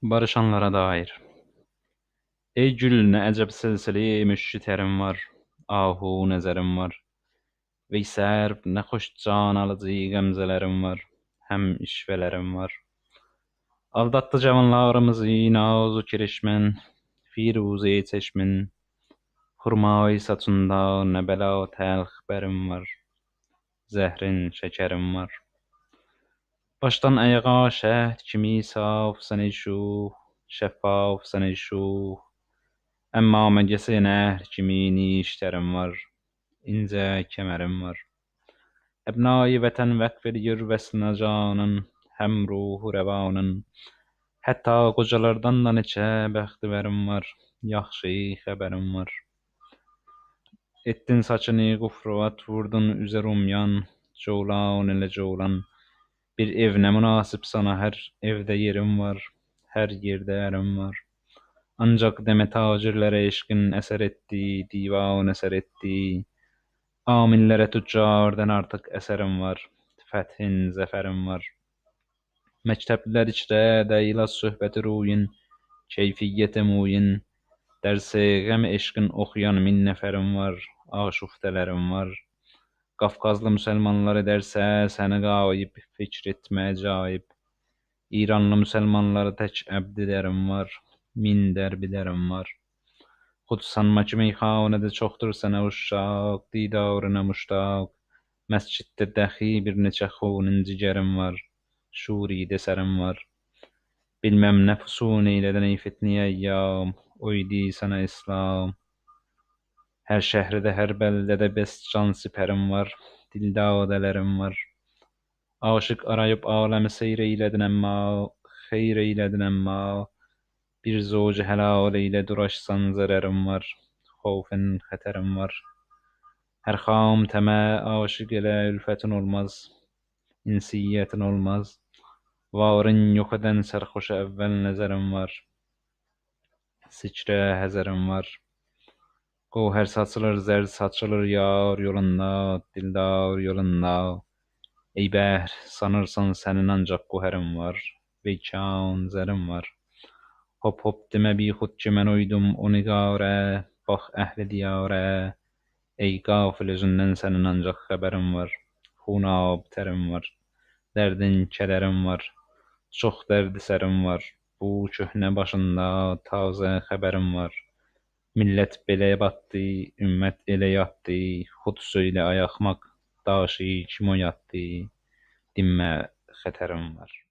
Barışanlara dair. Ey gül ne ecep silsili müşşiterim var. Ahu nezerim var. Ve serp ne hoş can alıcı gamzelerim var. Hem işvelerim var. Aldattı cavanlarımızı nazu kirişmen. Firuze çeşmin. Hurmayı saçında ne bela telh berim var. Zehrin şekerim var. Baştan ayağa şehd kimi saf seni şu. Şeffaf seni şu. Emma meclisi nehr kimi nişterim var, ince kemerim var. Ebnai vatan vakfediyor vesna canın, hem ruhu revanın. Hatta kocalardan da neçe bəxtiverim var, yaxşı haberim var. Ettin saçını gufruvat vurdun üzer umyan, coğlan ile coğlan. Bir ev ne münasip sana her evde yerim var, her yerde yerim var. Ancak deme tacirlere eşkin eser etti, divan eser etti. Amillere tüccardan artık eserim var. Fethin zaferim var. Mektepler içre deyla söhbeti ruyin, keyfiyeti muyin. Dersi gem eşkin okuyan min neferim var, aşuftelerim var. Kafkazlı Müslümanları derse seni gayip, fikretme acayip. İranlı Müslümanları tek ebdilerim var, min derbilerim var. Kutsanmacı meyhanede çoktur sana uşak, didarına muştak. Mescitte dahi bir neçe hunun cigerim var, şuri deserim var. Bilmem ne fusun eyleden ey fitni eyyam, oydi sana İslam. Her şehrede her beldede best can siperim var, dildadelerim var. Aşık arayıp alemi seyir eyledin emma, hayır eyledin emma. Bir zocu helal ile duraşsan zararım var, havfin haterim var. Her ham teme aşık ile ülfetin olmaz, insiyetin olmaz. Varın yok eden serhoş evvel nezerim var, sıçra hezerim var. Goher saçılır zer saçılır yar yolunda, dildar yolunda. Ey behr sanırsan senin ancak goherim var, ve kan zerim var. Hop hop deme bi hut men uydum o nigare, bak ehli diyare. Ey gafil özünden senin ancak haberim var. Hunab terim var. Derdin kederim var. Çok derdi serim var. Bu köhne başında taze haberim var. Millet bele battı, ümmet ele yattı. Hut söyle ayakmak, daşı kim o yattı. Dinme xeterim var.